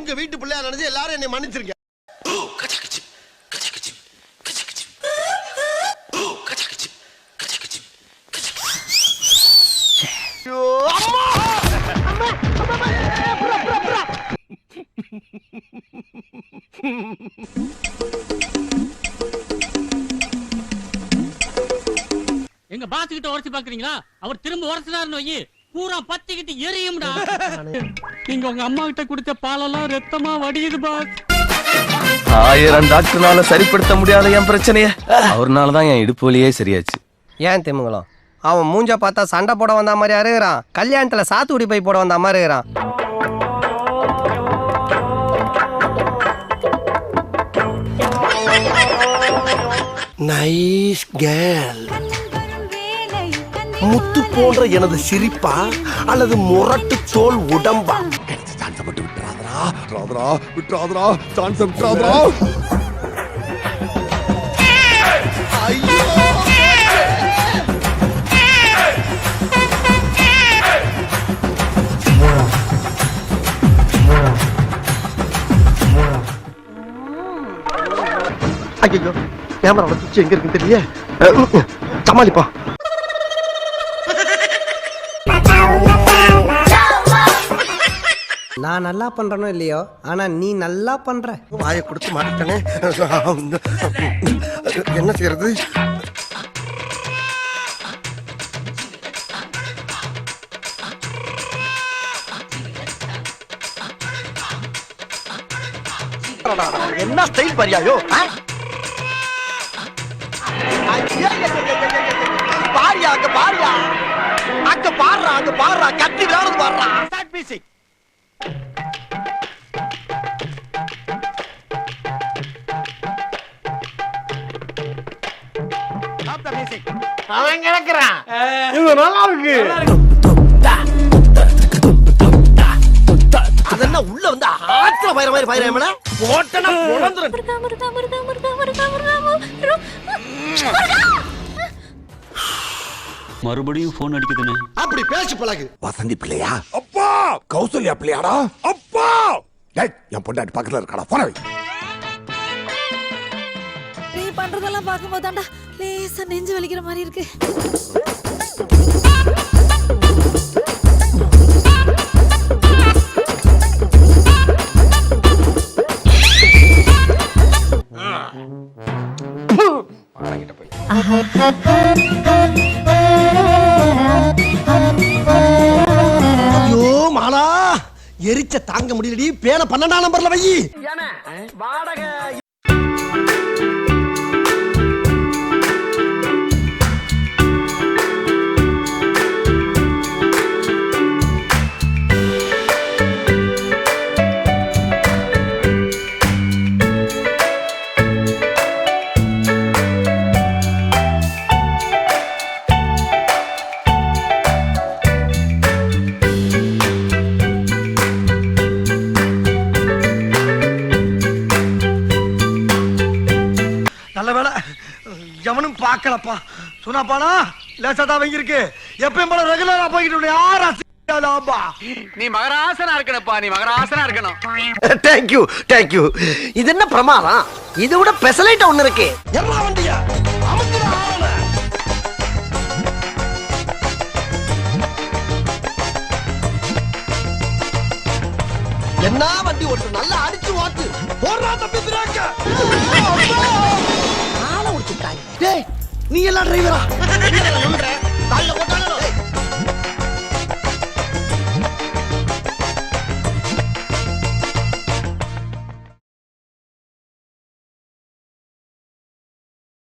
உங்க வீட்டு பிள்ளையா நினைச்சு எல்லாரும் என்னை மன்னிச்சிருங்க. எங்க பாஸ் கிட்ட உரசி பாக்குறீங்களா? அவர் திரும்ப உரசினாருன்னு வை பூரா பத்திக்கிட்டு எரியும்டா. நீங்க உங்க அம்மா கிட்ட குடிச்ச பாலெல்லாம் ரத்தமா வடியுது பாஸ். 1000 டாக்டர்னால சரிப்படுத்த முடியாத என் பிரச்சனைய அவர்னாலதான் என் இடுப்பு வலியே சரியாச்சு. ஏன் திமுங்கலம் அவன் மூஞ்ச பார்த்தா சண்டை போட வந்த மாதிரி அருகிறான், கல்யாணத்துல சாத்துக்குடி பை போட வந்த மாதிரி இருக்கிறான். Nice girl. முத்து போன்ற எனது சிரிப்பா அல்லது முரட்டு தோல் உடம்பா? ஐயோ கேமரா வச்சு எங்க இருக்கு தெரியல, சமாளிப்பா. நான் நல்லா பண்றனோ இல்லையோ, ஆனா நீ நல்லா பண்ற. வாயை கொடுத்து மாட்டேனே, என்ன செய்யறது? என்ன ஸ்டைல் பாரியாயோ? பாரியா அங்க பாரியா, அங்க பாடுறா, அங்க பாடுறா, கத்தி விளையாடுறது பாடுறா. அவன் கிடக்குறான், இது நல்லா இருக்கு. அதென்ன உள்ள வந்து ஆத்திர பயிர மாதிரி பயிர போட்டனா பொழந்துரும். மறுபடியும் போன் அடிக்குதுன்னு அப்படி பேசி பழகு. வசந்தி பிள்ளையா? அப்பா கௌசல்யா பிள்ளையாடா? அப்பா என் பொண்டாட்டி பக்கத்துல இருக்காடா, போன நீ பண்றதெல்லாம் பார்க்கும்போது தாண்டா லேசா நெஞ்சு வலிக்கிற மாதிரி இருக்கு. ஐயோ மாலா, எரிச்ச தாங்க முடியலடி. பேன 12ஆம் நம்பர்ல வை. வாடகை எவனும் பாக்கலப்பா. சொன்னாப்பானா லேசாதான் வாங்கிருக்கு. எப்பயும் போல ரெகுலரா போய்கிட்டு நீ மகராசனா இருக்கணும்ப்பா, நீ மகராசனா இருக்கணும். Thank you thank you. இது என்ன பிரமாதம்? இதை விட பெசலைட் ஒண்ணு இருக்கு. எல்லா வண்டியா என்ன வண்டி ஓட்டு நல்லா அடிச்சு ஓட்டு போடுறா தம்பி பிரேக்க. ஆள ஓடிட்டாங்க. டேய் நீ எல்லாம் டிரைவரா? கால்ல போட்டானே